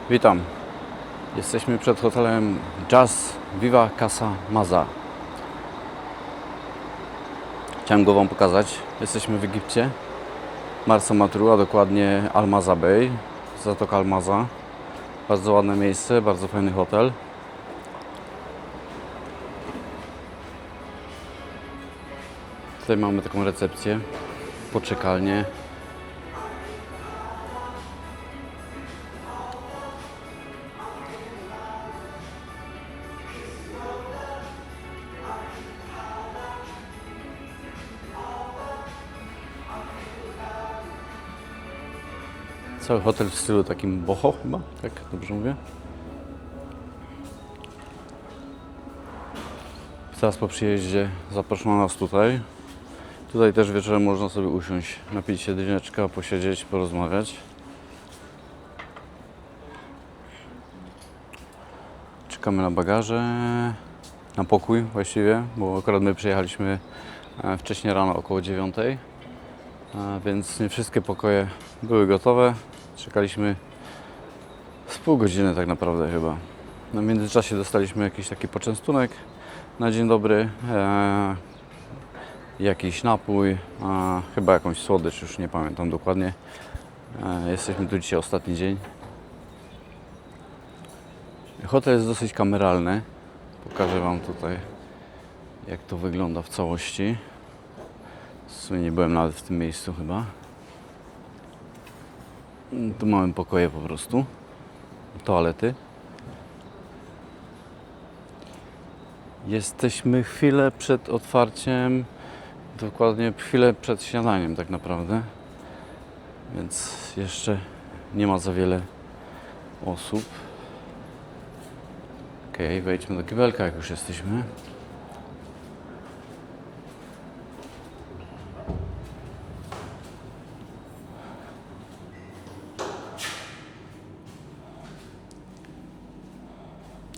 Witam. Jesteśmy przed hotelem Jazz Viva Casa Maza. Chciałem go Wam pokazać. Jesteśmy w Egipcie, Marsa Matru, a dokładnie Al Maza Bay, Zatoka Al Maza. Bardzo ładne miejsce, bardzo fajny hotel. Tutaj mamy taką recepcję, poczekalnię. Cały hotel w stylu takim boho chyba, tak dobrze mówię? Zaraz po przyjeździe zaproszono nas tutaj. Tutaj też wieczorem można sobie usiąść, napić się drineczka, posiedzieć, porozmawiać. Czekamy na bagaże, na pokój właściwie, bo akurat my przyjechaliśmy wcześniej rano, około 9, więc nie wszystkie pokoje były gotowe. Czekaliśmy z pół godziny tak naprawdę chyba. W międzyczasie dostaliśmy jakiś taki poczęstunek na dzień dobry, jakiś napój, chyba jakąś słodycz, już nie pamiętam dokładnie. Jesteśmy tu dzisiaj ostatni dzień. Hotel jest dosyć kameralny. Pokażę Wam tutaj, jak to wygląda w całości. W sumie nie byłem nawet w tym miejscu chyba. Tu mamy pokoje po prostu, toalety. Jesteśmy chwilę przed otwarciem, dokładnie chwilę przed śniadaniem tak naprawdę. Więc jeszcze nie ma za wiele osób. Okej, wejdźmy do kibelka, jak już jesteśmy.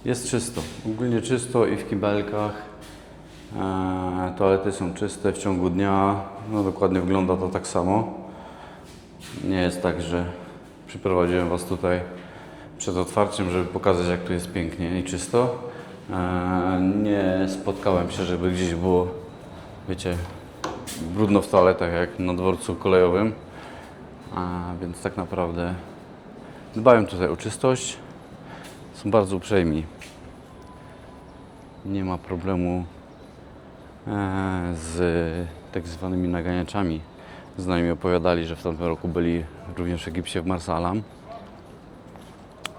Jest czysto, ogólnie czysto i w kibelkach. Toalety są czyste w ciągu dnia. No dokładnie wygląda to tak samo. Nie jest tak, że przyprowadziłem Was tutaj przed otwarciem, żeby pokazać, jak tu jest pięknie i czysto. Nie spotkałem się, żeby gdzieś było, wiecie, brudno w toaletach jak na dworcu kolejowym. Więc tak naprawdę dbają tutaj o czystość. Są bardzo uprzejmi. Nie ma problemu z tak zwanymi naganiaczami. Znajomi opowiadali, że w tamtym roku byli również w Egipcie w Marsa Alam.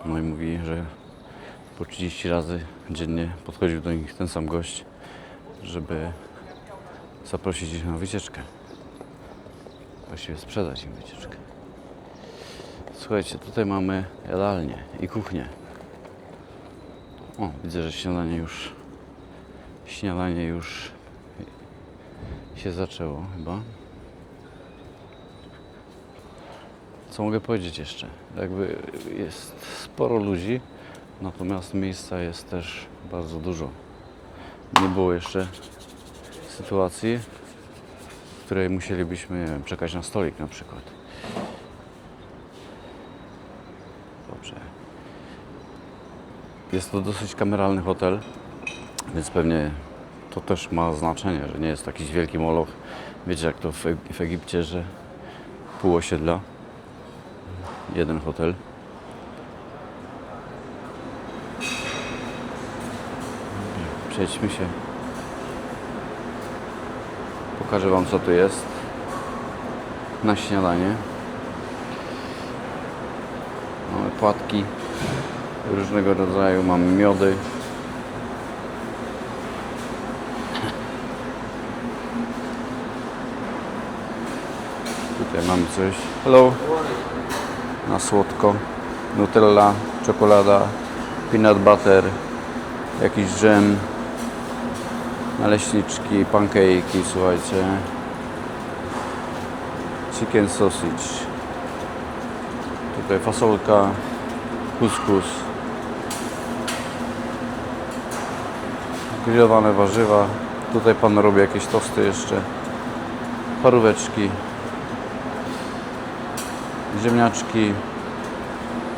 No i mówi, że po 30 razy dziennie podchodził do nich ten sam gość, żeby zaprosić ich na wycieczkę. Właściwie sprzedać im wycieczkę. Słuchajcie, tutaj mamy jadalnię i kuchnię. O, widzę, że śniadanie już się zaczęło chyba. Co mogę powiedzieć jeszcze? Jakby jest sporo ludzi, natomiast miejsca jest też bardzo dużo. Nie było jeszcze sytuacji, w której musielibyśmy, nie wiem, czekać na stolik na przykład. Dobrze. Jest to dosyć kameralny hotel, więc pewnie to też ma znaczenie, że nie jest jakiś wielki moloch. Wiecie, jak to w Egipcie, że pół osiedla, jeden hotel. Przejdźmy się. Pokażę Wam, co tu jest na śniadanie. Mamy płatki różnego rodzaju, mamy miody. Tutaj mamy coś. Hello. Na słodko. Nutella, czekolada, peanut butter, jakiś dżem, naleśniczki, pancake'i, słuchajcie. Chicken sausage. Tutaj fasolka, kuskus. Grillowane warzywa. Tutaj pan robi jakieś tosty jeszcze. Paróweczki. Ziemniaczki.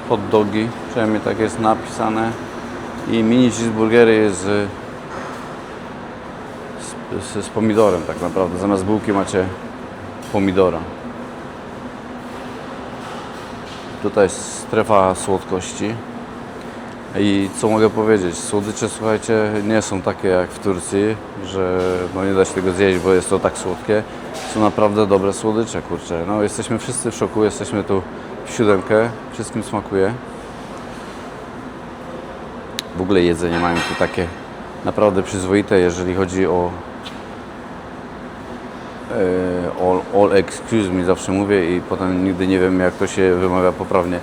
hot dogi, przynajmniej tak jest napisane. I mini cheeseburgery z pomidorem tak naprawdę. Zamiast bułki macie pomidora. Tutaj jest strefa słodkości. I co mogę powiedzieć? Słodycze, słuchajcie, nie są takie jak w Turcji, że no nie da się tego zjeść, bo jest to tak słodkie. Są naprawdę dobre słodycze, kurczę. No jesteśmy wszyscy w szoku, jesteśmy tu w 7, wszystkim smakuje. W ogóle jedzenie mają tu takie naprawdę przyzwoite, jeżeli chodzi o all excuse me, zawsze mówię i potem nigdy nie wiem, jak to się wymawia poprawnie.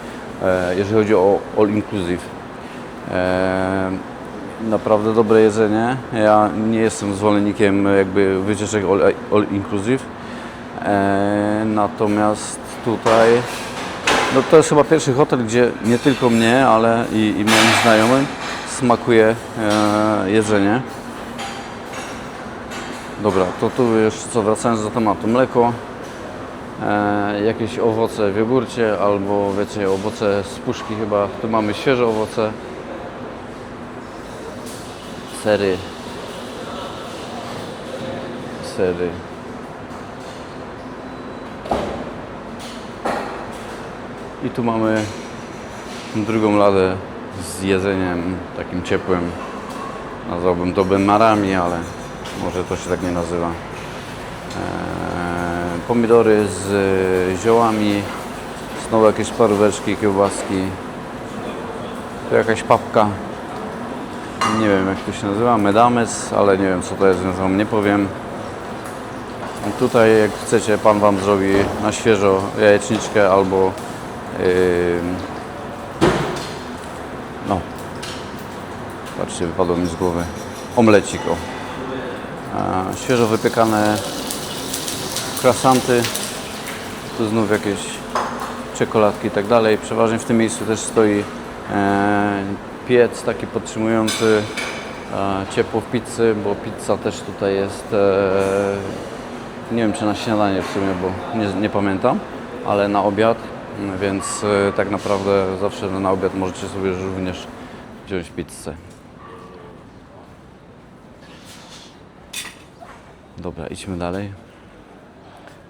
Jeżeli chodzi o all inclusive, naprawdę dobre jedzenie. Ja nie jestem zwolennikiem jakby wycieczek all inclusive, natomiast tutaj no to jest chyba pierwszy hotel, gdzie nie tylko mnie, ale i moim znajomym smakuje jedzenie. Dobra, to tu jeszcze co, wracając do tematu, mleko, jakieś owoce w jogurcie albo wiecie, owoce z puszki chyba, tu mamy świeże owoce, sery, i tu mamy drugą ladę z jedzeniem takim ciepłym, nazwałbym to benmarami, ale może to się tak nie nazywa. Pomidory z ziołami, znowu jakieś paróweczki, kiełbaski, tu jakaś papka, nie wiem jak to się nazywa, medames, ale nie wiem co to jest, więc wam nie powiem. I tutaj jak chcecie, pan wam zrobi na świeżo jajeczniczkę albo no, patrzcie, wypadło mi z głowy, omlecik, o. Świeżo wypiekane croissanty, tu znów jakieś czekoladki i tak dalej. Przeważnie w tym miejscu też stoi piec taki podtrzymujący ciepło w pizzy, bo pizza też tutaj jest, nie wiem czy na śniadanie w sumie, bo nie pamiętam, ale na obiad, więc tak naprawdę zawsze na obiad możecie sobie również wziąć pizzę. Dobra, idźmy dalej.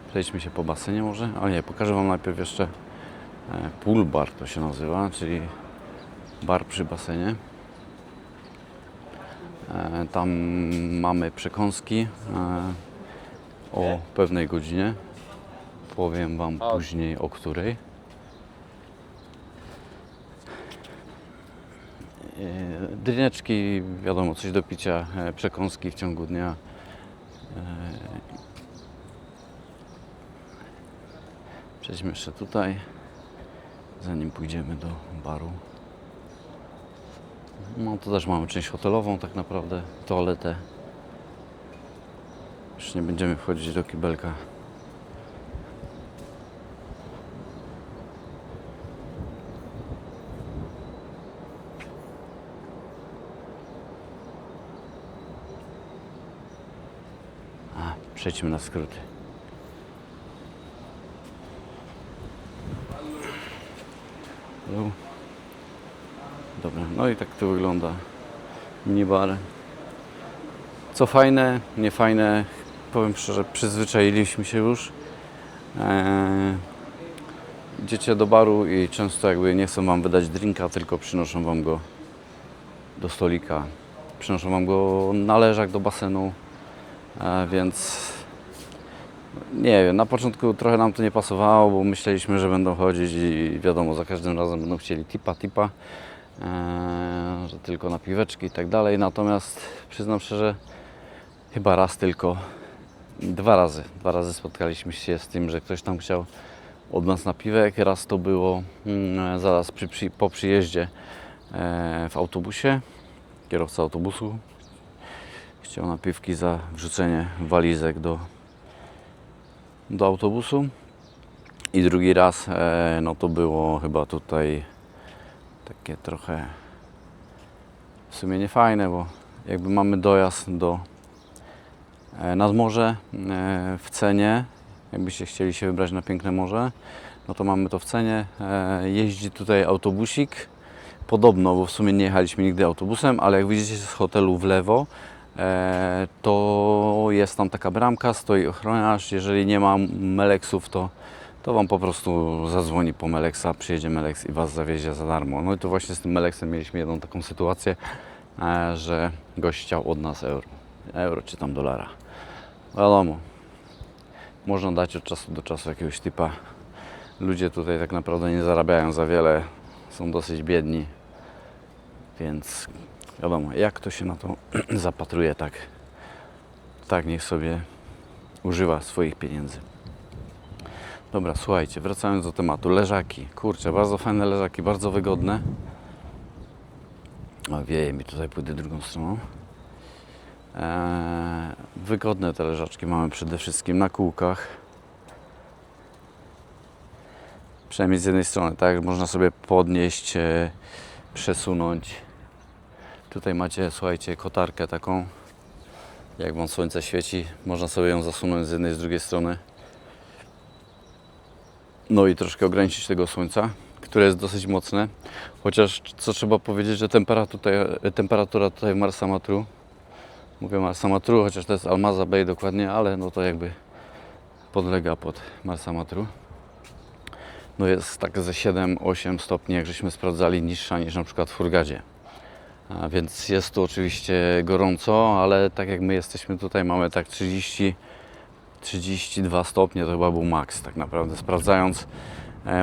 Przejdźmy się po basenie może. Ale nie, pokażę wam najpierw jeszcze pool bar to się nazywa, czyli bar przy basenie. Tam mamy przekąski o pewnej godzinie. Powiem wam później o której. Drineczki, wiadomo, coś do picia, przekąski w ciągu dnia. Przejdźmy jeszcze tutaj, zanim pójdziemy do baru. No to też mamy część hotelową tak naprawdę, toaletę. Już nie będziemy wchodzić do kibelka. Przejdźmy na skróty. Dobra, no i tak to wygląda minibar. Co fajne, nie fajne, powiem szczerze, przyzwyczailiśmy się już. Idziecie do baru i często jakby nie chcą wam wydać drinka, tylko przynoszą wam go do stolika. Przynoszą wam go na leżak do basenu, więc nie wiem, na początku trochę nam to nie pasowało, bo myśleliśmy, że będą chodzić i wiadomo, za każdym razem będą chcieli tipa, że tylko na piweczki i tak dalej. Natomiast przyznam szczerze, chyba raz tylko, dwa razy spotkaliśmy się z tym, że ktoś tam chciał od nas napiwek. Raz to było zaraz po przyjeździe w autobusie. Kierowca autobusu chciał napiwki za wrzucenie walizek do autobusu. I drugi raz, no to było chyba tutaj takie trochę w sumie niefajne, bo jakby mamy dojazd nad morze w cenie, Jakbyście chcieli się wybrać na piękne morze, no to mamy to w cenie. Jeździ tutaj autobusik. Podobno, bo w sumie nie jechaliśmy nigdy autobusem, ale jak widzicie z hotelu w lewo, to jest tam taka bramka, stoi ochroniarz. Jeżeli nie ma Meleksów, to Wam po prostu zadzwoni po Meleksa, przyjedzie Meleks i Was zawiezie za darmo. No i to właśnie z tym Meleksem mieliśmy jedną taką sytuację, że gość chciał od nas euro czy tam dolara. Wiadomo, można dać od czasu do czasu jakiegoś typa. Ludzie tutaj tak naprawdę nie zarabiają za wiele, są dosyć biedni, więc wiadomo, jak to się na to zapatruje, tak niech sobie używa swoich pieniędzy. Dobra, słuchajcie, wracając do tematu. Leżaki. Kurczę, bardzo fajne leżaki, bardzo wygodne. O, wieje mi tutaj, pójdę drugą stroną. Wygodne te leżaczki mamy przede wszystkim na kółkach. Przynajmniej z jednej strony, tak? Można sobie podnieść, przesunąć. Tutaj macie, słuchajcie, kotarkę taką. Jak Wam słońce świeci, można sobie ją zasunąć z jednej i z drugiej strony. No i troszkę ograniczyć tego słońca, które jest dosyć mocne. Chociaż, co trzeba powiedzieć, że temperatura tutaj w Marsa Matru, mówię Marsa Matru, chociaż to jest Almaza Bay dokładnie, ale no to jakby podlega pod Marsa Matru. No jest tak ze 7-8 stopni, jak żeśmy sprawdzali, niższa niż na przykład w Hurgadzie. A więc jest tu oczywiście gorąco, ale tak jak my jesteśmy tutaj, mamy tak 32 stopnie, to chyba był maks tak naprawdę. Sprawdzając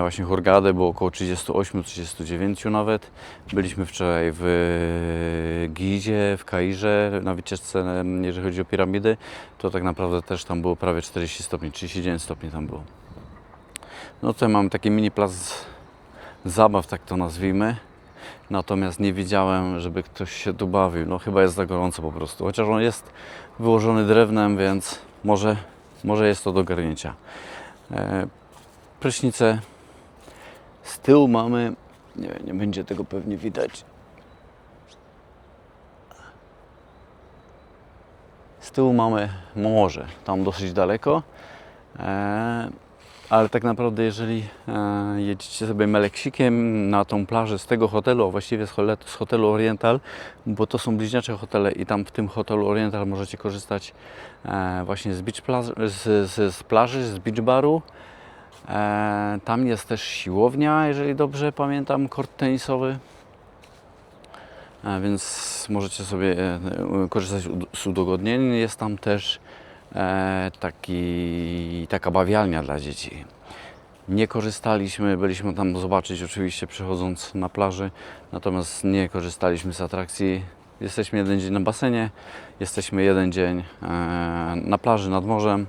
właśnie Hurgadę, było około 38-39 nawet. Byliśmy wczoraj w Gizie, w Kairze, na wycieczce, jeżeli chodzi o piramidy, to tak naprawdę też tam było prawie 40 stopni, 39 stopni tam było. No tutaj mamy taki mini plac zabaw, tak to nazwijmy. Natomiast nie widziałem, żeby ktoś się tu bawił. No chyba jest za gorąco po prostu. Chociaż on jest wyłożony drewnem, więc może jest to do garnięcia. Prysznice. Z tyłu mamy, nie będzie tego pewnie widać. Z tyłu mamy morze, tam dosyć daleko. Ale tak naprawdę, jeżeli jedziecie sobie Meleksikiem na tą plażę z tego hotelu, a właściwie z hotelu Oriental, bo to są bliźniacze hotele i tam w tym hotelu Oriental możecie korzystać właśnie z plaży, z beach baru. Tam jest też siłownia, jeżeli dobrze pamiętam, kort tenisowy. Więc możecie sobie korzystać z udogodnień. Jest tam też taka bawialnia dla dzieci. Nie korzystaliśmy, byliśmy tam zobaczyć oczywiście przechodząc na plaży, natomiast nie korzystaliśmy z atrakcji. Jesteśmy jeden dzień na basenie, jesteśmy jeden dzień na plaży nad morzem,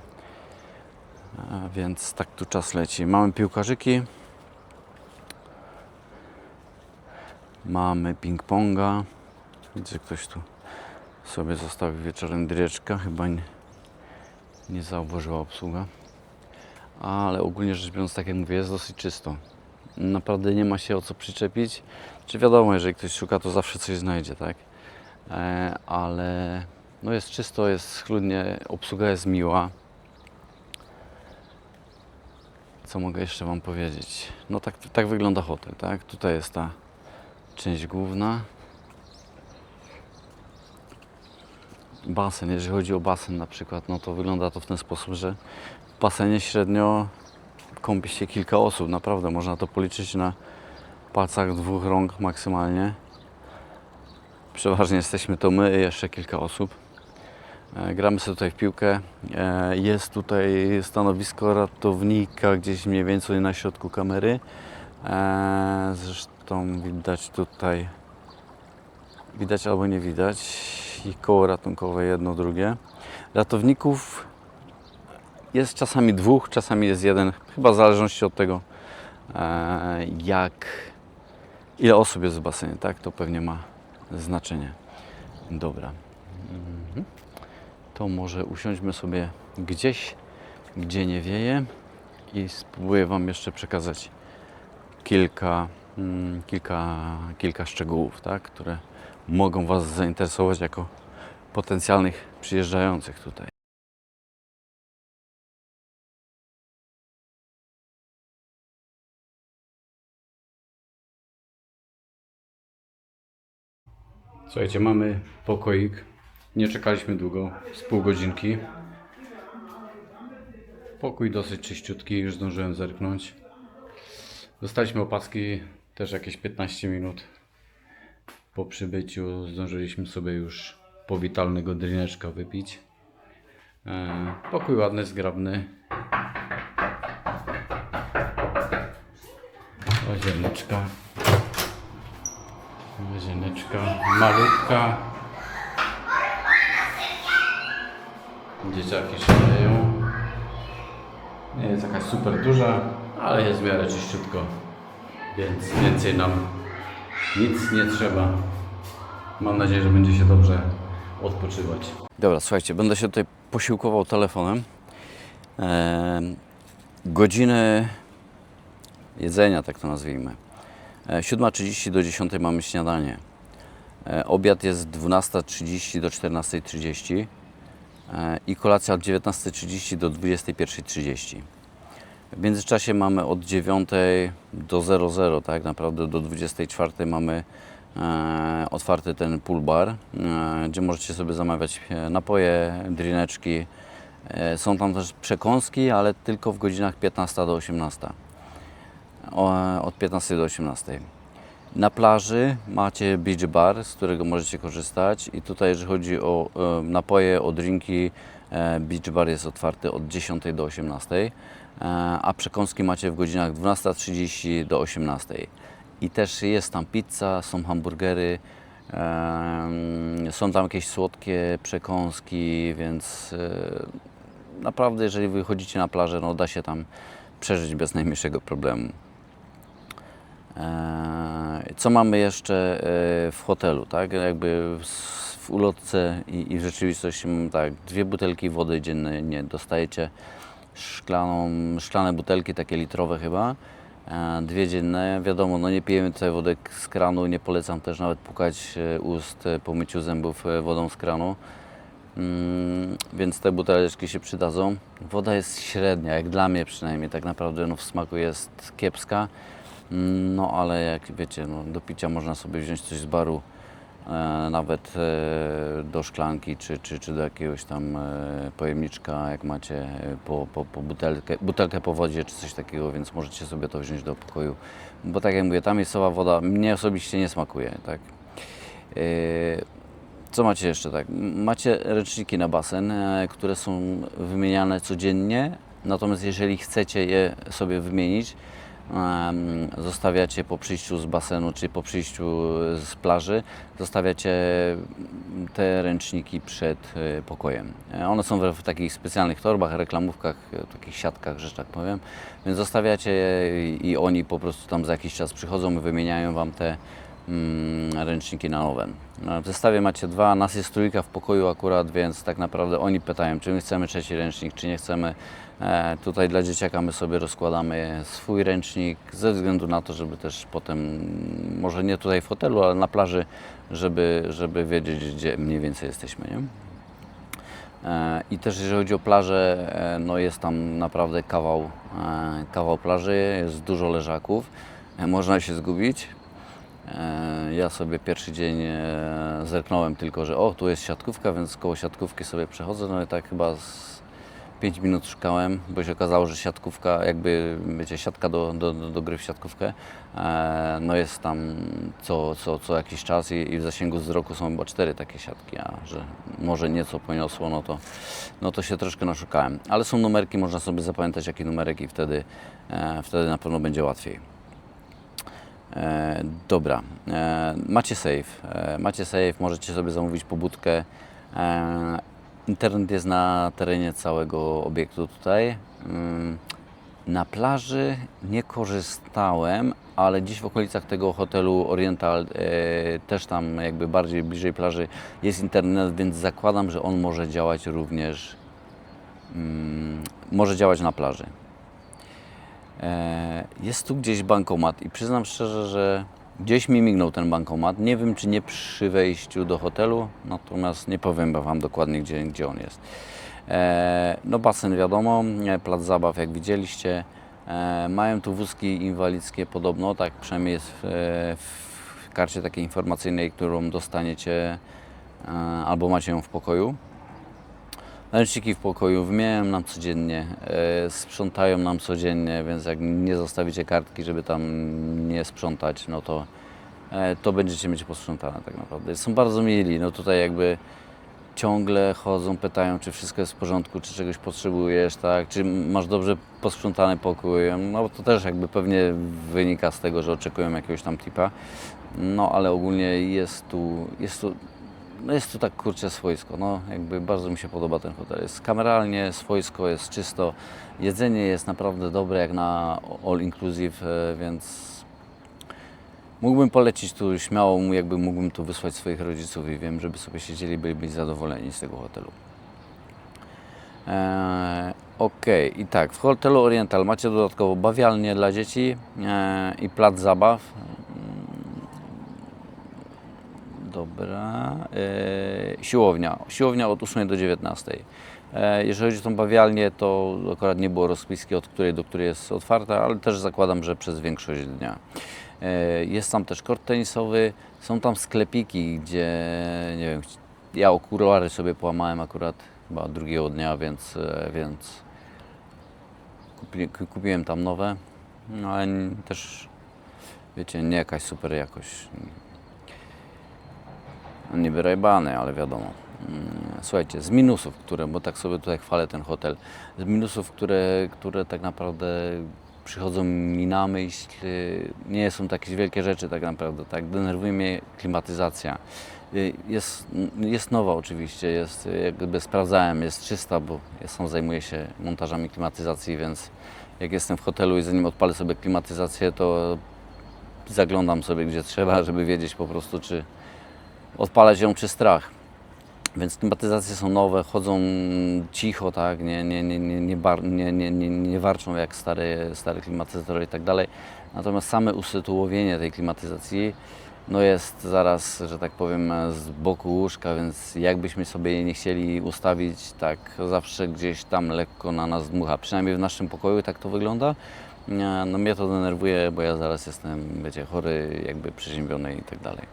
więc tak tu czas leci. Mamy piłkarzyki, mamy ping-ponga, widzę, ktoś tu sobie zostawił wieczorem dryczka, chyba nie zauważyła obsługa, ale ogólnie rzecz biorąc, tak jak mówię, jest dosyć czysto. Naprawdę nie ma się o co przyczepić. Czy wiadomo, jeżeli ktoś szuka, to zawsze coś znajdzie, tak? Ale no jest czysto, jest schludnie, obsługa jest miła. Co mogę jeszcze Wam powiedzieć? No tak wygląda hotel, tak? Tutaj jest ta część główna. Basen, jeżeli chodzi o basen na przykład, no to wygląda to w ten sposób, że w basenie średnio kąpie się kilka osób, naprawdę można to policzyć na palcach dwóch rąk maksymalnie. Przeważnie jesteśmy to my i jeszcze kilka osób. Gramy sobie tutaj w piłkę. Jest tutaj stanowisko ratownika gdzieś mniej więcej na środku kamery. Zresztą widać albo nie widać i koło ratunkowe jedno, drugie. Ratowników jest czasami dwóch, czasami jest jeden, chyba w zależności od tego, ile osób jest w basenie, tak? To pewnie ma znaczenie. Dobra. To może usiądźmy sobie gdzieś, gdzie nie wieje i spróbuję Wam jeszcze przekazać kilka szczegółów, tak? Które mogą Was zainteresować jako potencjalnych przyjeżdżających tutaj. Słuchajcie, mamy pokoik. Nie czekaliśmy długo, z pół godzinki. Pokój dosyć czyściutki, już zdążyłem zerknąć. Dostaliśmy opaski też jakieś 15 minut po przybyciu. Zdążyliśmy sobie już powitalnego drineczka wypić. Pokój ładny, zgrabny. Łazieneczka malutka. Dzieciaki się dzieją. Nie jest jakaś super duża, ale jest w miarę czyściutko, więc więcej nam nic nie trzeba. Mam nadzieję, że będzie się dobrze odpoczywać. Dobra, słuchajcie, będę się tutaj posiłkował telefonem. Godziny jedzenia, tak to nazwijmy. 7:30 do 10 mamy śniadanie. Obiad jest 12:30 do 14:30 i kolacja od 19:30 do 21:30. W międzyczasie mamy od 9 do 00, tak naprawdę do 24 mamy otwarty ten pool bar, gdzie możecie sobie zamawiać napoje, drineczki. Są tam też przekąski, ale tylko w godzinach 15 do 18. Od 15 do 18. Na plaży macie beach bar, z którego możecie korzystać i tutaj jeżeli chodzi o napoje, o drinki, beach bar jest otwarty od 10 do 18, a przekąski macie w godzinach 12:30 do 18. I też jest tam pizza, są hamburgery, są tam jakieś słodkie przekąski, więc naprawdę jeżeli wychodzicie na plażę, no da się tam przeżyć bez najmniejszego problemu. Co mamy jeszcze w hotelu, tak? Jakby w ulotce i w rzeczywistości mamy tak, 2 butelki wody dziennie dostajecie, szklane butelki, takie litrowe chyba, 2 dzienne. Wiadomo, no nie pijemy tutaj wody z kranu, nie polecam też nawet pukać ust po myciu zębów wodą z kranu. Więc te buteleczki się przydadzą. Woda jest średnia, jak dla mnie przynajmniej, tak naprawdę no w smaku jest kiepska. No ale jak wiecie, no, do picia można sobie wziąć coś z baru, nawet do szklanki czy do jakiegoś tam pojemniczka, jak macie po butelkę po wodzie czy coś takiego, więc możecie sobie to wziąć do pokoju. Bo tak jak mówię, ta miejscowa woda mnie osobiście nie smakuje, tak. Co macie jeszcze, tak? Macie ręczniki na basen, które są wymieniane codziennie, natomiast jeżeli chcecie je sobie wymienić, zostawiacie po przyjściu z basenu, czy po przyjściu z plaży, zostawiacie te ręczniki przed pokojem. One są w takich specjalnych torbach, reklamówkach, takich siatkach, że tak powiem, więc zostawiacie je i oni po prostu tam za jakiś czas przychodzą i wymieniają Wam te ręczniki na nowe. W zestawie macie 2, nas jest 3 w pokoju akurat, więc tak naprawdę oni pytają, czy my chcemy 3 ręcznik, czy nie chcemy. Tutaj dla dzieciaka my sobie rozkładamy swój ręcznik, ze względu na to, żeby też potem, może nie tutaj w hotelu, ale na plaży, żeby wiedzieć, gdzie mniej więcej jesteśmy, nie? I też jeżeli chodzi o plażę, no jest tam naprawdę kawał plaży, jest dużo leżaków, można się zgubić. Ja sobie pierwszy dzień zerknąłem tylko, że tu jest siatkówka, więc koło siatkówki sobie przechodzę, no i tak chyba z 5 minut szukałem, bo się okazało, że siatkówka, jakby wiecie, siatka do gry w siatkówkę, no jest tam co jakiś czas i w zasięgu wzroku są chyba 4 takie siatki, a że może nieco poniosło, no to się troszkę naszukałem. Ale są numerki, można sobie zapamiętać jaki numerek i wtedy na pewno będzie łatwiej. Dobra, macie safe, możecie sobie zamówić pobudkę. Internet jest na terenie całego obiektu tutaj. Na plaży nie korzystałem, ale gdzieś w okolicach tego hotelu Oriental, też tam jakby bardziej bliżej plaży jest internet, więc zakładam, że on może działać również, może działać na plaży. Jest tu gdzieś bankomat i przyznam szczerze, że gdzieś mi mignął ten bankomat. Nie wiem, czy nie przy wejściu do hotelu, natomiast nie powiem Wam dokładnie, gdzie on jest. No basen wiadomo, plac zabaw jak widzieliście. Mają tu wózki inwalidzkie podobno, tak przynajmniej jest w karcie takiej informacyjnej, którą dostaniecie albo macie ją w pokoju. Naleśniki w pokoju wymieniają nam codziennie, sprzątają nam codziennie, więc jak nie zostawicie kartki, żeby tam nie sprzątać, no to będziecie mieć posprzątane tak naprawdę. Są bardzo mili, no tutaj jakby ciągle chodzą, pytają, czy wszystko jest w porządku, czy czegoś potrzebujesz, tak, czy masz dobrze posprzątany pokój, no to też jakby pewnie wynika z tego, że oczekują jakiegoś tam tipa, no ale ogólnie jest tu tak kurczę swojsko, no jakby bardzo mi się podoba ten hotel. Jest kameralnie, swojsko, jest czysto, jedzenie jest naprawdę dobre jak na all inclusive, więc mógłbym polecić tu śmiało, jakby mógłbym tu wysłać swoich rodziców i wiem, żeby sobie siedzieli, byli zadowoleni z tego hotelu. Ok, i tak, w hotelu Oriental macie dodatkowo bawialnię dla dzieci i plac zabaw. Dobra, siłownia od 8 do 19. Jeżeli chodzi o tą bawialnię, to akurat nie było rozpiski od której do której jest otwarta, ale też zakładam, że przez większość dnia. Jest tam też kort tenisowy, są tam sklepiki, gdzie, nie wiem, ja okulary sobie połamałem akurat chyba drugiego dnia, więc kupiłem tam nowe, no ale też, wiecie, nie jakaś super jakość. Niby Ray-Bany, ale wiadomo. Słuchajcie, z minusów, bo tak sobie tutaj chwalę ten hotel, z minusów, które tak naprawdę przychodzą mi na myśl, nie są to jakieś wielkie rzeczy tak naprawdę, tak, denerwuje mnie klimatyzacja. Jest nowa oczywiście, jakby sprawdzałem, jest czysta, bo ja sam zajmuję się montażami klimatyzacji, więc jak jestem w hotelu i zanim odpalę sobie klimatyzację, to zaglądam sobie gdzie trzeba, żeby wiedzieć po prostu, czy odpalać ją czy strach. Więc klimatyzacje są nowe, chodzą cicho, tak, nie warczą jak stare klimatyzatory i tak dalej. Natomiast same usytuowienie tej klimatyzacji no jest zaraz, że tak powiem, z boku łóżka, więc jakbyśmy sobie jej nie chcieli ustawić, tak zawsze gdzieś tam lekko na nas dmucha. Przynajmniej w naszym pokoju tak to wygląda. No mnie to denerwuje, bo ja zaraz jestem, wiecie, chory, jakby przeziębiony i tak dalej.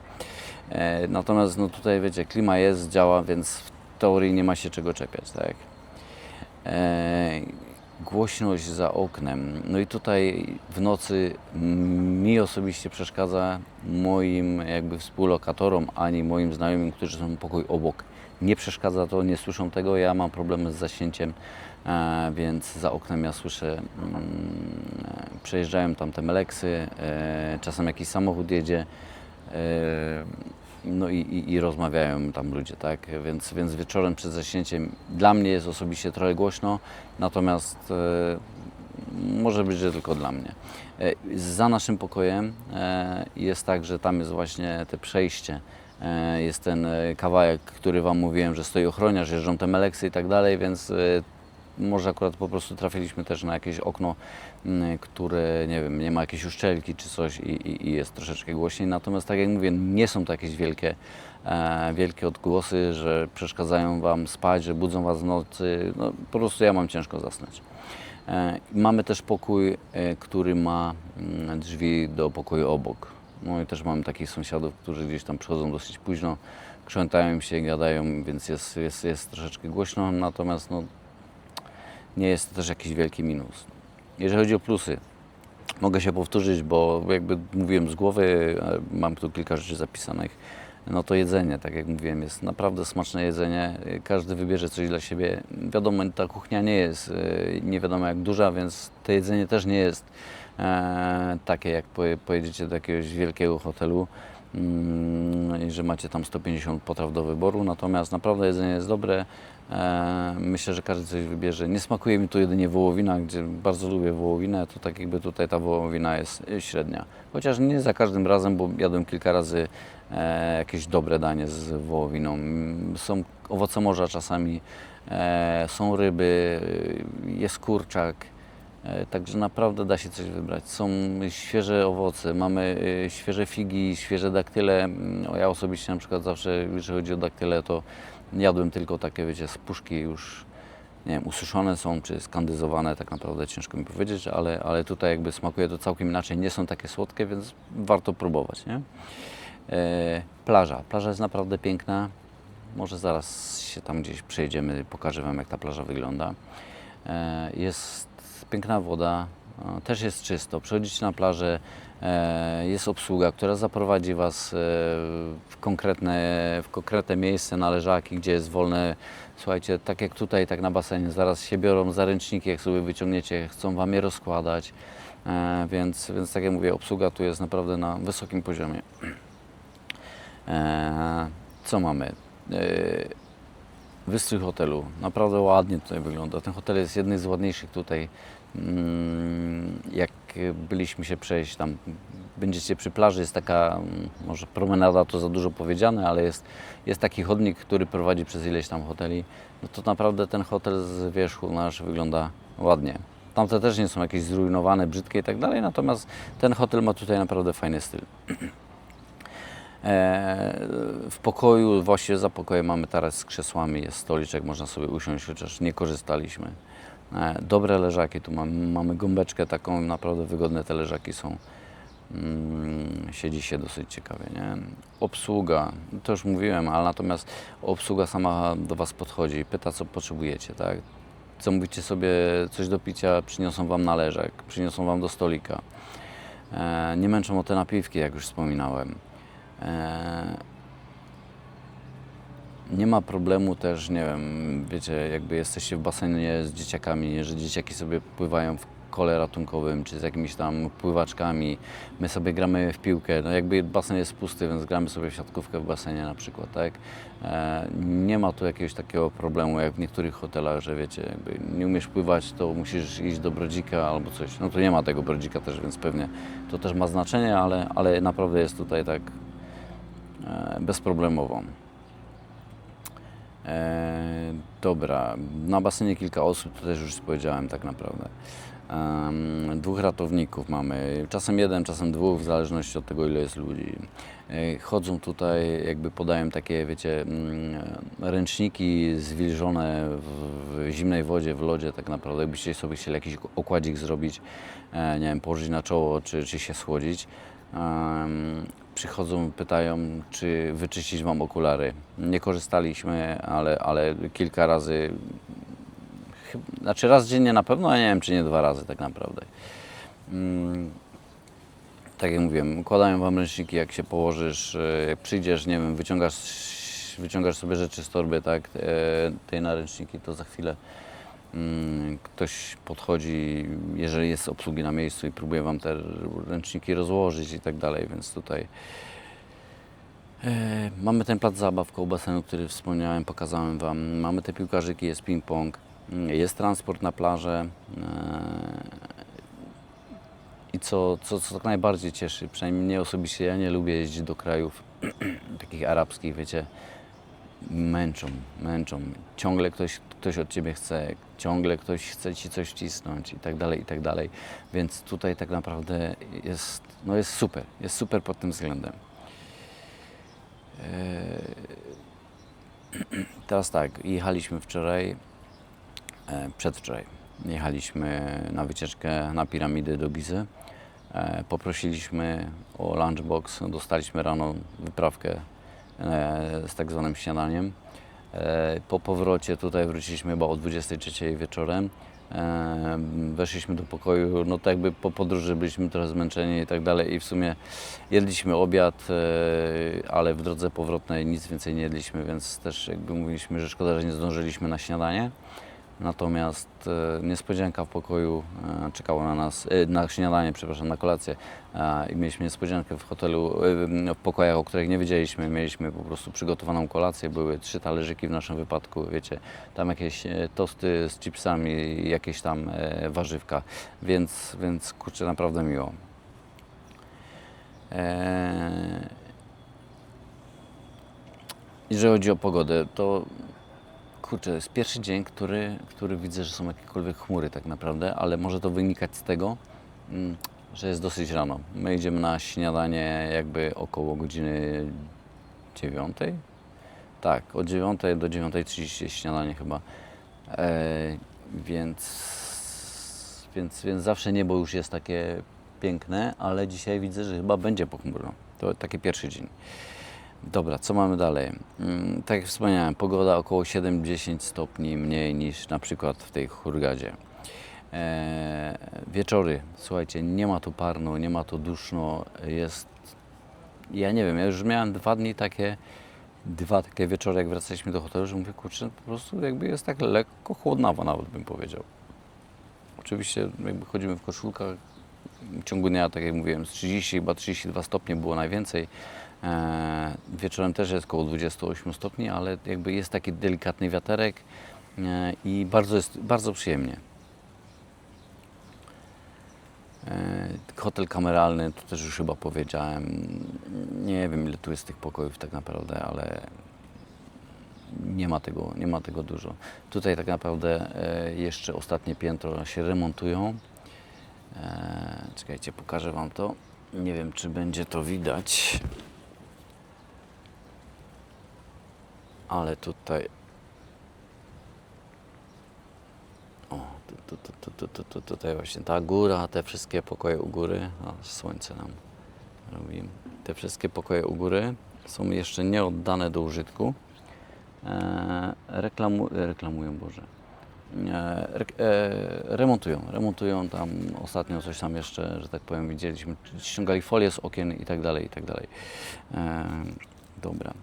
Natomiast no tutaj, wiecie, klima jest, działa, więc w teorii nie ma się czego czepiać, tak? Głośność za oknem. No i tutaj w nocy mi osobiście przeszkadza, moim jakby współlokatorom, ani moim znajomym, którzy są pokój obok. Nie przeszkadza to, nie słyszą tego, ja mam problemy z zasięciem, więc za oknem ja słyszę, przejeżdżają tam te meleksy, czasem jakiś samochód jedzie, no i rozmawiają tam ludzie, tak? Więc wieczorem przed zaśnięciem dla mnie jest osobiście trochę głośno, natomiast może być, że tylko dla mnie. Za naszym pokojem jest tak, że tam jest właśnie te przejście, jest ten kawałek, który Wam mówiłem, że stoi ochroniarz, jeżdżą te meleksy i tak dalej, więc może akurat po prostu trafiliśmy też na jakieś okno, które, nie wiem, nie ma jakiejś uszczelki czy coś i jest troszeczkę głośniej. Natomiast tak jak mówię, nie są to jakieś wielkie odgłosy, że przeszkadzają Wam spać, że budzą Was w nocy. No, po prostu ja mam ciężko zasnąć. Mamy też pokój, który ma drzwi do pokoju obok. No i też mamy takich sąsiadów, którzy gdzieś tam przychodzą dosyć późno, krzątają się, gadają, więc jest troszeczkę głośno, natomiast no, nie jest to też jakiś wielki minus. Jeżeli chodzi o plusy, mogę się powtórzyć, bo jakby mówiłem z głowy, mam tu kilka rzeczy zapisanych. No to jedzenie, tak jak mówiłem, jest naprawdę smaczne jedzenie. Każdy wybierze coś dla siebie. Wiadomo, ta kuchnia nie jest nie wiadomo jak duża, więc to jedzenie też nie jest takie jak pojedziecie do jakiegoś wielkiego hotelu i że macie tam 150 potraw do wyboru. Natomiast naprawdę jedzenie jest dobre. Myślę, że każdy coś wybierze. Nie smakuje mi tu jedynie wołowina, gdzie bardzo lubię wołowinę, to tak jakby tutaj ta wołowina jest średnia. Chociaż nie za każdym razem, bo jadłem kilka razy jakieś dobre danie z wołowiną. Są owoce morza czasami, są ryby, jest kurczak. Także naprawdę da się coś wybrać. Są świeże owoce, mamy świeże figi, świeże daktyle. Ja osobiście na przykład zawsze, jeżeli chodzi o daktyle, to jadłem tylko takie, wiecie, z puszki już, nie wiem, ususzone są czy skandyzowane, tak naprawdę ciężko mi powiedzieć, ale tutaj jakby smakuje to całkiem inaczej. Nie są takie słodkie, więc warto próbować, nie? Plaża jest naprawdę piękna. Może zaraz się tam gdzieś przejedziemy, pokażę Wam, jak ta plaża wygląda. Jest piękna woda, też jest czysto. Przychodzicie na plażę, jest obsługa, która zaprowadzi Was w konkretne miejsce na leżaki, gdzie jest wolne. Słuchajcie, tak jak tutaj, tak na basenie, zaraz się biorą za ręczniki, jak sobie wyciągniecie, chcą Wam je rozkładać. Więc tak jak mówię, obsługa tu jest naprawdę na wysokim poziomie. Co mamy? Wystrój hotelu. Naprawdę ładnie tutaj wygląda. Ten hotel jest jednym z ładniejszych tutaj. Jak byliśmy się przejść tam, będziecie przy plaży, jest taka, może promenada to za dużo powiedziane, ale jest taki chodnik, który prowadzi przez ileś tam hoteli. No to naprawdę ten hotel z wierzchu nasz wygląda ładnie. Tamte też nie są jakieś zrujnowane, brzydkie i tak dalej, natomiast ten hotel ma tutaj naprawdę fajny styl. W pokoju, właściwie za pokojem mamy taras z krzesłami, jest stoliczek, można sobie usiąść, chociaż nie korzystaliśmy. Dobre leżaki, tu mamy gąbeczkę taką, naprawdę wygodne te leżaki są. Siedzi się dosyć ciekawie, nie? Obsługa, to już mówiłem, ale natomiast obsługa sama do Was podchodzi, pyta, co potrzebujecie, tak? Zamówicie sobie coś do picia, przyniosą Wam na leżak, przyniosą Wam do stolika. Nie męczą o te napiwki, jak już wspominałem. Nie ma problemu też, nie wiem, wiecie, jakby jesteście w basenie z dzieciakami, że dzieciaki sobie pływają w kole ratunkowym, czy z jakimiś tam pływaczkami, my sobie gramy w piłkę, no jakby basen jest pusty, więc gramy sobie w siatkówkę w basenie na przykład, tak? Nie ma tu jakiegoś takiego problemu jak w niektórych hotelach, że wiecie, jakby nie umiesz pływać, to musisz iść do brodzika albo coś, no to nie ma tego brodzika też, więc pewnie to też ma znaczenie, ale naprawdę jest tutaj tak bezproblemowo. Dobra, na basenie kilka osób, to też już powiedziałem tak naprawdę. 2 ratowników mamy, czasem 1, czasem 2, w zależności od tego, ile jest ludzi. Chodzą tutaj, jakby podają takie, wiecie, ręczniki zwilżone w zimnej wodzie, w lodzie tak naprawdę. Jakbyście sobie chcieli jakiś okładzik zrobić, nie wiem, położyć na czoło, czy się schłodzić. Przychodzą, pytają, czy wyczyścić Wam okulary. Nie korzystaliśmy, ale kilka razy, znaczy raz dziennie na pewno, a nie wiem, czy nie 2 razy tak naprawdę. Tak jak mówiłem, układają Wam ręczniki, jak się położysz, jak przyjdziesz, nie wiem, wyciągasz sobie rzeczy z torby, tak, tej na ręczniki, to za chwilę ktoś podchodzi, jeżeli jest obsługi na miejscu i próbuje Wam te ręczniki rozłożyć i tak dalej, więc tutaj mamy ten plac zabaw koło basenu, który wspomniałem, pokazałem Wam. Mamy te piłkarzyki, jest ping-pong, jest transport na plażę. I co tak najbardziej cieszy, przynajmniej mnie osobiście, ja nie lubię jeździć do krajów takich arabskich, wiecie, męczą. Ciągle ktoś od Ciebie chce, ciągle ktoś chce Ci coś wcisnąć i tak dalej. Więc tutaj tak naprawdę jest super pod tym względem. Teraz tak, jechaliśmy wczoraj, przedwczoraj, jechaliśmy na wycieczkę na piramidy do Gizy. Poprosiliśmy o lunchbox, dostaliśmy rano wyprawkę z tak zwanym śniadaniem. Po powrocie tutaj wróciliśmy chyba o 23 wieczorem. Weszliśmy do pokoju, no tak jakby po podróży byliśmy trochę zmęczeni i tak dalej i w sumie jedliśmy obiad, ale w drodze powrotnej nic więcej nie jedliśmy, więc też jakby mówiliśmy, że szkoda, że nie zdążyliśmy na śniadanie. Natomiast niespodzianka w pokoju czekała na nas, na śniadanie, przepraszam, na kolację i mieliśmy niespodziankę w hotelu, w pokojach, o których nie wiedzieliśmy. Mieliśmy po prostu przygotowaną kolację, były 3 talerzyki w naszym wypadku, wiecie, tam jakieś tosty z chipsami, jakieś tam warzywka, więc kurczę, naprawdę miło. Jeżeli chodzi o pogodę, to kurczę, jest pierwszy dzień, który widzę, że są jakiekolwiek chmury tak naprawdę, ale może to wynikać z tego, że jest dosyć rano. My idziemy na śniadanie jakby około godziny 9. Tak, od 9 do 9:30 jest śniadanie chyba. Więc zawsze niebo już jest takie piękne, ale dzisiaj widzę, że chyba będzie pochmurno. To taki pierwszy dzień. Dobra, co mamy dalej? Tak jak wspomniałem, pogoda około 7-10 stopni mniej niż na przykład w tej Hurgadzie. Wieczory, słuchajcie, nie ma tu parno, nie ma tu duszno, jest, ja nie wiem, ja już miałem dwa takie wieczory, jak wracaliśmy do hotelu, że mówię, kurczę, po prostu jakby jest tak lekko chłodnawo nawet bym powiedział. Oczywiście jakby chodzimy w koszulkach, w ciągu dnia, tak jak mówiłem, z 30, chyba 32 stopnie było najwięcej. Wieczorem też jest około 28 stopni, ale jakby jest taki delikatny wiaterek i jest bardzo przyjemnie. Hotel kameralny, to też już chyba powiedziałem. Nie wiem, ile tu jest tych pokojów tak naprawdę, ale nie ma tego dużo. Tutaj tak naprawdę jeszcze ostatnie piętro się remontują. Czekajcie, pokażę Wam to. Nie wiem, czy będzie to widać. Ale tutaj... O, tutaj właśnie ta góra, te wszystkie pokoje u góry. O, słońce nam robi. Te wszystkie pokoje u góry są jeszcze nie oddane do użytku. Reklamują, Boże. Remontują tam ostatnio coś tam jeszcze, że tak powiem, widzieliśmy, ściągali folię z okien i tak dalej, i tak dalej. Dobra.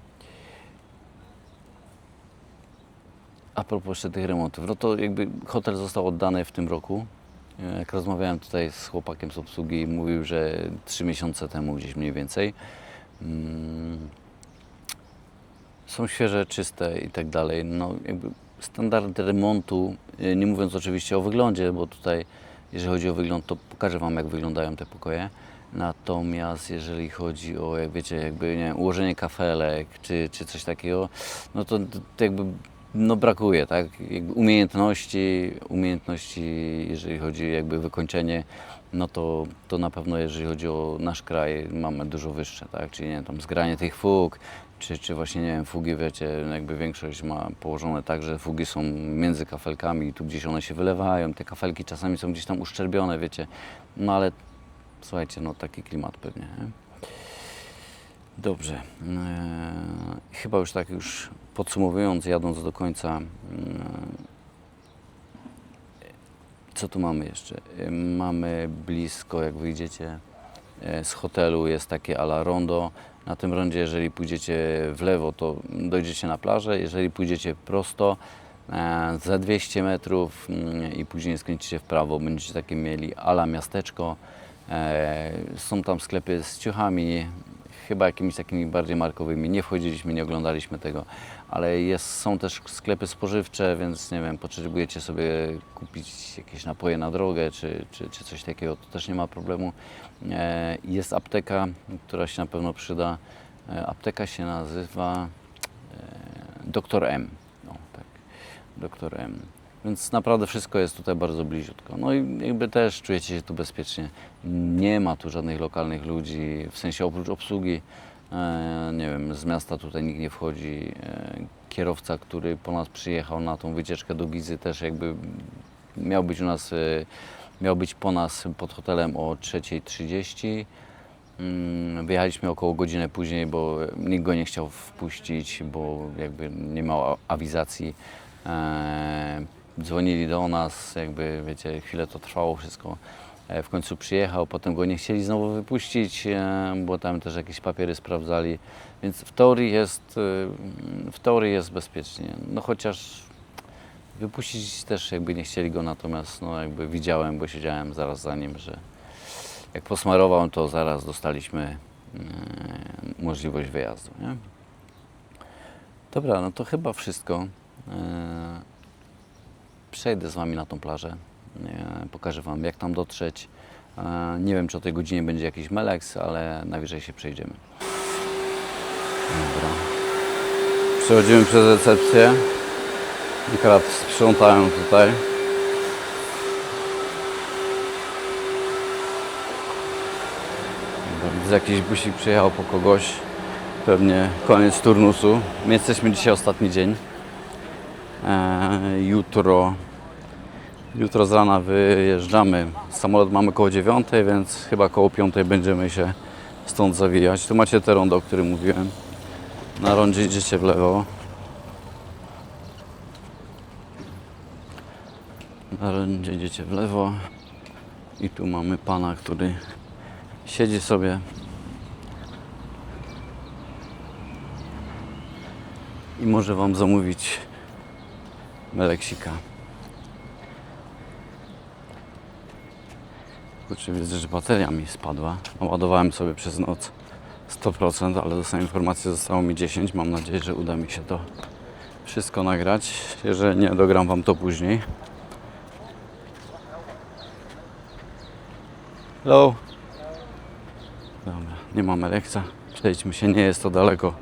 A propos jeszcze tych remontów, no to jakby hotel został oddany w tym roku. Jak rozmawiałem tutaj z chłopakiem z obsługi, mówił, że 3 miesiące temu gdzieś mniej więcej. Są świeże, czyste i tak dalej. No jakby standard remontu, nie mówiąc oczywiście o wyglądzie, bo tutaj jeżeli chodzi o wygląd, to pokażę Wam, jak wyglądają te pokoje. Natomiast jeżeli chodzi o, jak wiecie, jakby nie wiem, ułożenie kafelek czy coś takiego, no to jakby no brakuje, tak? Jakby umiejętności, jeżeli chodzi jakby wykończenie, no to na pewno jeżeli chodzi o nasz kraj mamy dużo wyższe, tak? Czyli nie wiem, tam zgranie tych fug, czy właśnie nie wiem, fugi, wiecie, jakby większość ma położone tak, że fugi są między kafelkami i tu gdzieś one się wylewają, te kafelki czasami są gdzieś tam uszczerbione, wiecie, no ale słuchajcie, no taki klimat pewnie, nie? Dobrze, chyba już tak podsumowując, jadąc do końca, co tu mamy jeszcze? Mamy blisko, jak wyjdziecie z hotelu, jest takie a la rondo. Na tym rondzie, jeżeli pójdziecie w lewo, to dojdziecie na plażę. Jeżeli pójdziecie prosto, za 200 metrów i później skręcicie w prawo, będziecie takie mieli a la miasteczko. Są tam sklepy z ciuchami, chyba jakimiś takimi bardziej markowymi. Nie wchodziliśmy, nie oglądaliśmy tego, ale są też sklepy spożywcze, więc nie wiem, potrzebujecie sobie kupić jakieś napoje na drogę czy coś takiego, to też nie ma problemu. Jest apteka, która się na pewno przyda. Apteka się nazywa Dr. M. No, tak, Dr. M. Więc naprawdę wszystko jest tutaj bardzo bliziutko. No i jakby też czujecie się tu bezpiecznie. Nie ma tu żadnych lokalnych ludzi, w sensie oprócz obsługi, nie wiem, z miasta tutaj nikt nie wchodzi. Kierowca, który po nas przyjechał na tą wycieczkę do Gizy, też jakby miał być po nas pod hotelem o 3:30. Wyjechaliśmy około godziny później, bo nikt go nie chciał wpuścić, bo jakby nie miał awizacji. Dzwonili do nas, jakby wiecie, chwilę to trwało wszystko. W końcu przyjechał, potem go nie chcieli znowu wypuścić, bo tam też jakieś papiery sprawdzali, więc w teorii jest bezpiecznie. No chociaż wypuścić też jakby nie chcieli go, natomiast no jakby widziałem, bo siedziałem zaraz za nim, że jak posmarował, to zaraz dostaliśmy możliwość wyjazdu, nie? Dobra, no to chyba wszystko. Przejdę z Wami na tą plażę, pokażę Wam, jak tam dotrzeć. Nie wiem, czy o tej godzinie będzie jakiś meleks, ale najwyżej się przejdziemy. Dobra. Przechodzimy przez recepcję. Akurat sprzątają tutaj. Widzę, jakiś busik przyjechał po kogoś. Pewnie koniec turnusu. My jesteśmy dzisiaj ostatni dzień. Jutro z rana wyjeżdżamy. Samolot mamy koło 9, więc chyba koło 5 będziemy się stąd zawijać. Tu macie te rondo, o którym mówiłem. Na rondzie idziecie w lewo. Na rondzie idziecie w lewo. I tu mamy pana, który siedzi sobie i może Wam zamówić meleksika. Kurczę, widzę, że bateria mi spadła. Ładowałem sobie przez noc 100%, ale dostałem informację, zostało mi 10. Mam nadzieję, że uda mi się to wszystko nagrać. Jeżeli nie, dogram Wam to później. Hello. Dobra, nie mam Alexa. Przejdźmy się, nie jest to daleko.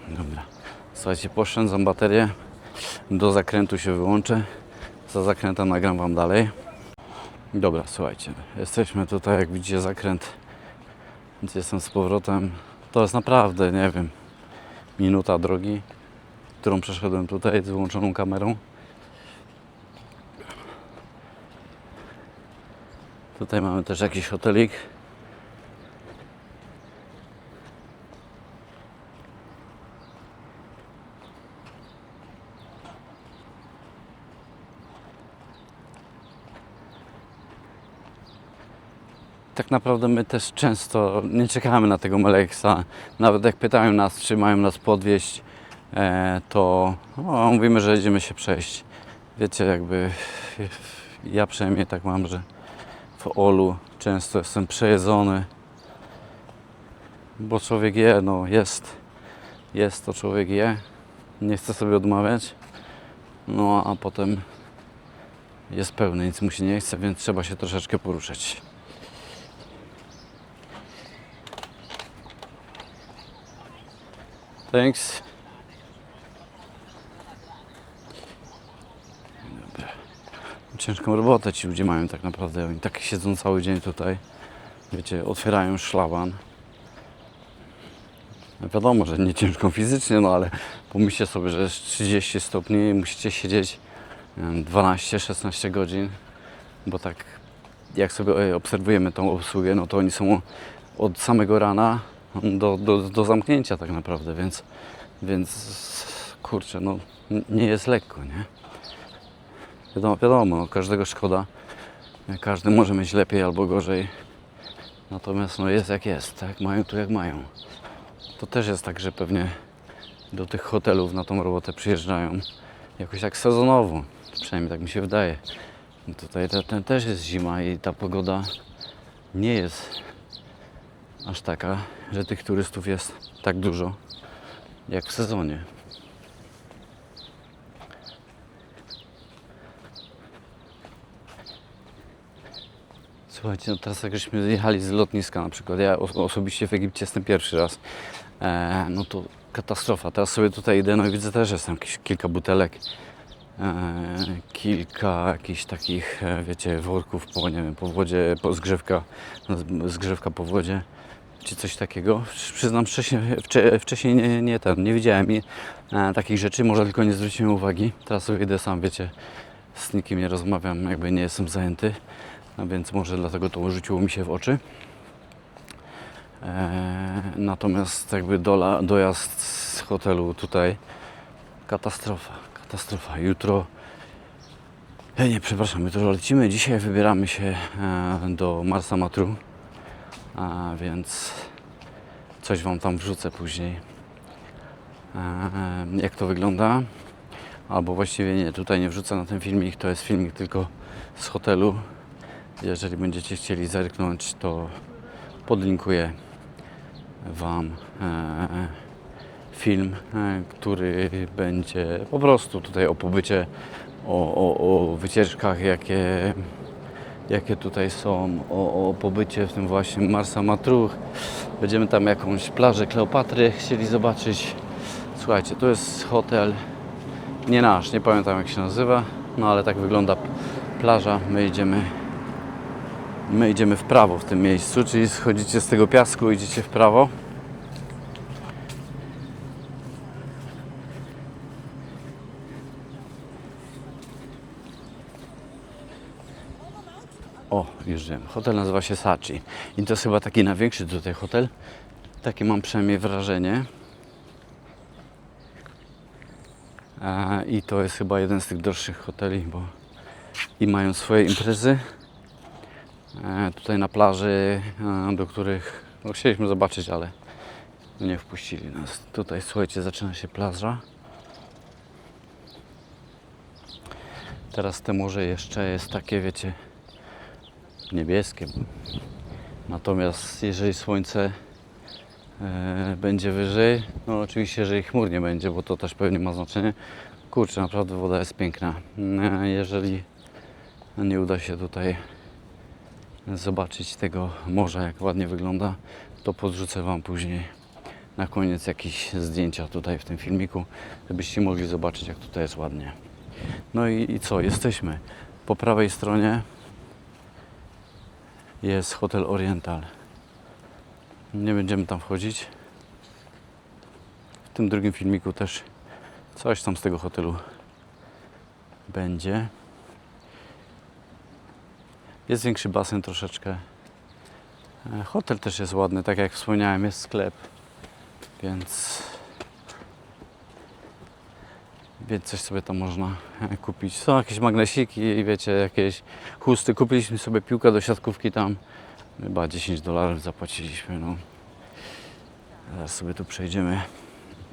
Dobra. Słuchajcie, poszczędzam baterię. Do zakrętu się wyłączę. Za zakrętem nagram Wam dalej. Dobra, słuchajcie. Jesteśmy tutaj, jak widzicie, zakręt. Więc jestem z powrotem. To jest naprawdę, nie wiem, minuta drogi, którą przeszedłem tutaj z wyłączoną kamerą. Tutaj mamy też jakiś hotelik. Tak naprawdę my też często nie czekamy na tego Meleksa. Nawet jak pytają nas, czy mają nas podwieźć, to mówimy, że idziemy się przejść. Wiecie, jakby ja przynajmniej tak mam, że w Olu często jestem przejedzony, bo człowiek je, no jest to człowiek je, nie chce sobie odmawiać, no a potem jest pełny, nic mu się nie chce, więc trzeba się troszeczkę poruszać. Thanks. Dobra. Ciężką robotę ci ludzie mają tak naprawdę. Oni tak siedzą cały dzień tutaj. Wiecie, otwierają szlaban. No wiadomo, że nie ciężką fizycznie, no ale pomyślcie sobie, że jest 30 stopni i musicie siedzieć 12-16 godzin. Bo tak jak sobie obserwujemy tą obsługę, no to oni są od samego rana do zamknięcia tak naprawdę, więc kurczę, no nie jest lekko, nie? Wiadomo, każdego szkoda, każdy może mieć lepiej albo gorzej, natomiast no jest jak jest, tak? Mają tu jak mają. To też jest tak, że pewnie do tych hotelów na tą robotę przyjeżdżają jakoś tak sezonowo, przynajmniej tak mi się wydaje. Tutaj też jest zima i ta pogoda nie jest aż taka, że tych turystów jest tak dużo jak w sezonie. Słuchajcie, no teraz jak żeśmy jechali z lotniska na przykład, ja osobiście w Egipcie jestem pierwszy raz, no to katastrofa. Teraz sobie tutaj idę, no i widzę też, że jest tam kilka butelek, kilka jakichś takich, wiecie, worków po, nie wiem, po wodzie, zgrzewka po wodzie, czy coś takiego. Przyznam, wcześniej nie widziałem takich rzeczy, może tylko nie zwróciłem uwagi. Teraz sobie idę sam, wiecie, z nikim nie rozmawiam, jakby nie jestem zajęty, a więc może dlatego to rzuciło mi się w oczy. Natomiast jakby dojazd z hotelu tutaj katastrofa. Jutro, jutro lecimy. Dzisiaj wybieramy się do Marsa Matru, więc coś Wam tam wrzucę później, jak to wygląda. Albo właściwie nie, tutaj nie wrzucę na ten filmik, to jest filmik tylko z hotelu. Jeżeli będziecie chcieli zerknąć, to podlinkuję Wam film, który będzie po prostu tutaj o pobycie, o wycieczkach, jakie tutaj są, o pobycie w tym właśnie Marsa Matruh. Będziemy tam jakąś plażę Kleopatry chcieli zobaczyć. Słuchajcie, to jest hotel, nie nasz, nie pamiętam jak się nazywa, no ale tak wygląda plaża. My idziemy w prawo w tym miejscu, czyli schodzicie z tego piasku, idziecie w prawo. O, już wiem. Hotel nazywa się Sachi. I to jest chyba taki największy tutaj hotel. Takie mam przynajmniej wrażenie. I to jest chyba jeden z tych droższych hoteli, bo i mają swoje imprezy. Tutaj na plaży, do których chcieliśmy zobaczyć, ale nie wpuścili nas. Tutaj, słuchajcie, zaczyna się plaża. Teraz te morze jeszcze jest takie, wiecie, niebieskie. Natomiast jeżeli słońce będzie wyżej, no oczywiście, jeżeli chmur nie będzie, bo to też pewnie ma znaczenie. Kurczę, naprawdę woda jest piękna. Jeżeli nie uda się tutaj zobaczyć tego morza, jak ładnie wygląda, to podrzucę Wam później na koniec jakieś zdjęcia tutaj w tym filmiku, żebyście mogli zobaczyć, jak tutaj jest ładnie. No i co? Jesteśmy. Po prawej stronie jest Hotel Oriental. Nie będziemy tam wchodzić. W tym drugim filmiku też coś tam z tego hotelu będzie. Jest większy basen troszeczkę. Hotel też jest ładny, tak jak wspomniałem, jest sklep, więc coś sobie tam można kupić. Są jakieś magnesiki i wiecie, jakieś chusty. Kupiliśmy sobie piłkę do siatkówki tam. Chyba $10 zapłaciliśmy. No. Zaraz sobie tu przejdziemy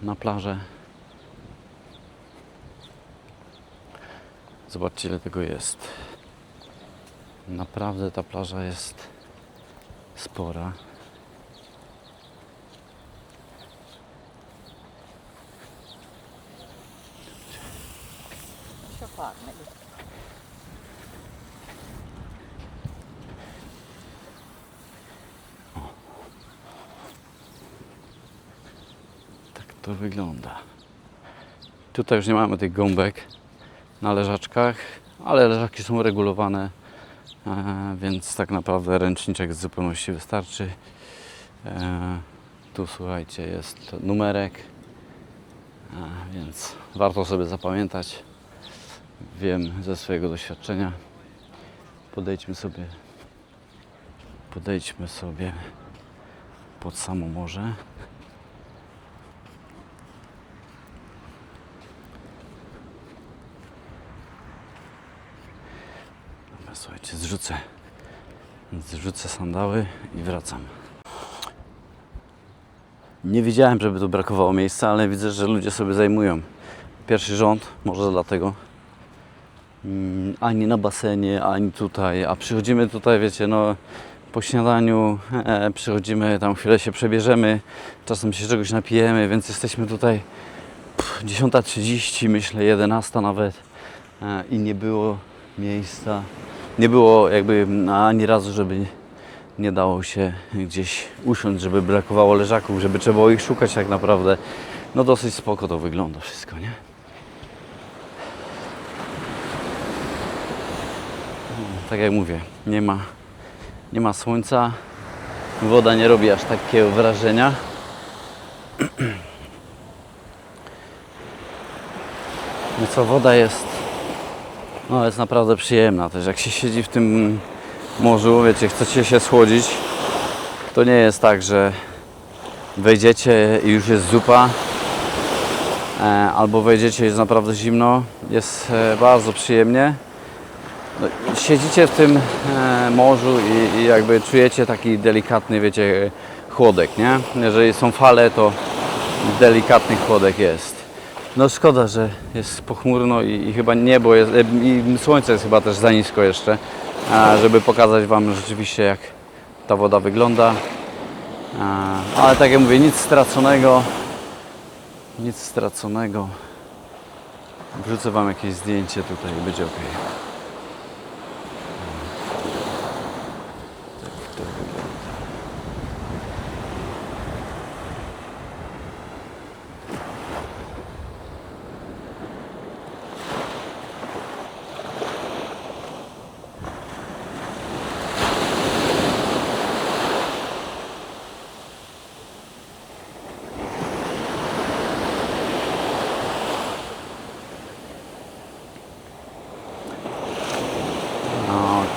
na plażę. Zobaczcie, ile tego jest. Naprawdę ta plaża jest spora. Tak to wygląda. Tutaj już nie mamy tych gąbek na leżaczkach, ale leżaki są regulowane, więc tak naprawdę ręczniczek z zupełności wystarczy. Tu słuchajcie, jest numerek, więc warto sobie zapamiętać. Wiem ze swojego doświadczenia. Podejdźmy sobie pod samo morze. Dobra, słuchajcie, zrzucę sandały i wracam. Nie wiedziałem, żeby tu brakowało miejsca, ale widzę, że ludzie sobie zajmują pierwszy rząd, może dlatego. Ani na basenie, ani tutaj, a przychodzimy tutaj, wiecie, no po śniadaniu, przychodzimy, tam chwilę się przebierzemy, czasem się czegoś napijemy, więc jesteśmy tutaj 10:30, myślę 11 nawet, i nie było miejsca, nie było jakby ani razu, żeby nie dało się gdzieś usiąść, żeby brakowało leżaków, żeby trzeba było ich szukać tak naprawdę. No dosyć spoko to wygląda wszystko, nie? Tak jak mówię, nie ma słońca, woda nie robi aż takiego wrażenia. No co, woda jest naprawdę przyjemna też. Jak się siedzi w tym morzu, wiecie, chcecie się schłodzić, to nie jest tak, że wejdziecie i już jest zupa, albo wejdziecie i jest naprawdę zimno. Jest bardzo przyjemnie. No, siedzicie w tym morzu i jakby czujecie taki delikatny, wiecie, chłodek, nie? Jeżeli są fale, to delikatny chłodek jest. No szkoda, że jest pochmurno i chyba niebo jest, i słońce jest chyba też za nisko jeszcze, żeby pokazać Wam rzeczywiście, jak ta woda wygląda. Ale tak jak mówię, nic straconego. Wrzucę Wam jakieś zdjęcie tutaj i będzie ok. Tak to wygląda.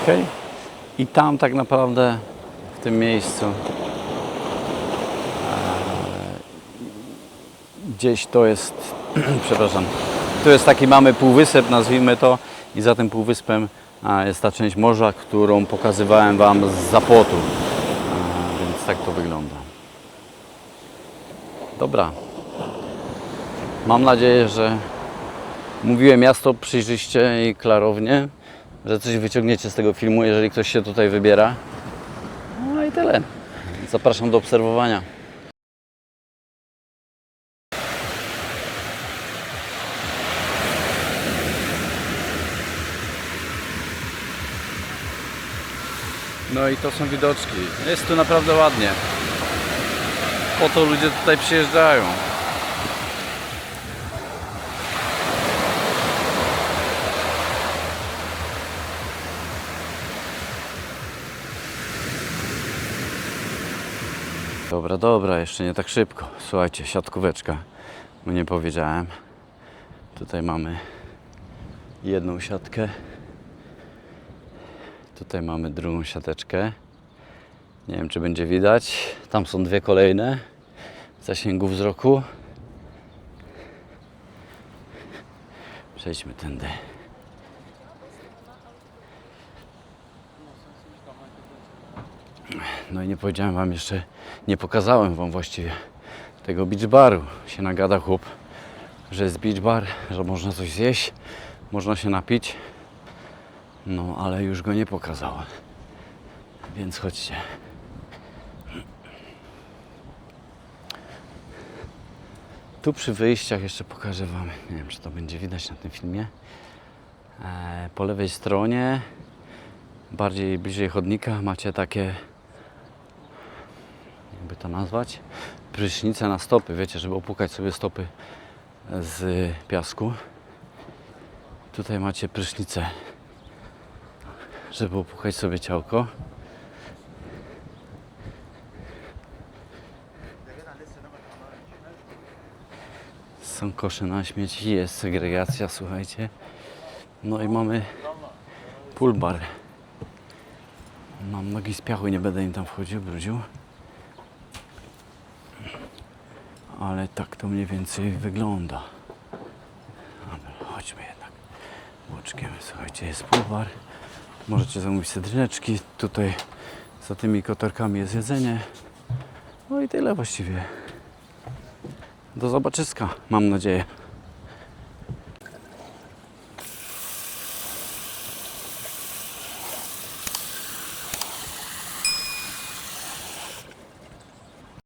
Okej. I tam tak naprawdę w tym miejscu gdzieś to jest, przepraszam, tu jest taki mamy półwysep, nazwijmy to, i za tym półwyspem jest ta część morza, którą pokazywałem Wam z Zapotu. Więc tak to wygląda. Dobra. Mam nadzieję, że mówiłem miasto przejrzyście i klarownie, że coś wyciągniecie z tego filmu, jeżeli ktoś się tutaj wybiera. No i tyle. Zapraszam do obserwowania. No i to są widoczki. Jest tu naprawdę ładnie. Po to ludzie tutaj przyjeżdżają. Dobra, jeszcze nie tak szybko. Słuchajcie, siatkóweczka. No nie powiedziałem. Tutaj mamy jedną siatkę. Tutaj mamy drugą siateczkę. Nie wiem, czy będzie widać. Tam są dwie kolejne w zasięgu wzroku. Przejdźmy tędy. No i nie powiedziałem Wam jeszcze, nie pokazałem Wam właściwie tego beach baru. Się nagada chłop, że jest beach bar, że można coś zjeść, można się napić. No, ale już go nie pokazałem. Więc chodźcie. Tu przy wyjściach jeszcze pokażę Wam, nie wiem, czy to będzie widać na tym filmie. Po lewej stronie, bardziej bliżej chodnika, macie takie, jakby to nazwać, prysznice na stopy, wiecie, żeby opłukać sobie stopy z piasku. Tutaj macie prysznice, żeby opłukać sobie ciałko. Są kosze na śmieci, jest segregacja, słuchajcie. No i mamy pool bar. Mam nogi z piachu i nie będę im tam wchodził, brudził. Ale tak to mniej więcej wygląda. Dobra, chodźmy jednak boczkiem. Słuchajcie, jest pool bar. Możecie zamówić sedryneczki. Tutaj za tymi kotarkami jest jedzenie. No i tyle właściwie. Do zobaczyska, mam nadzieję.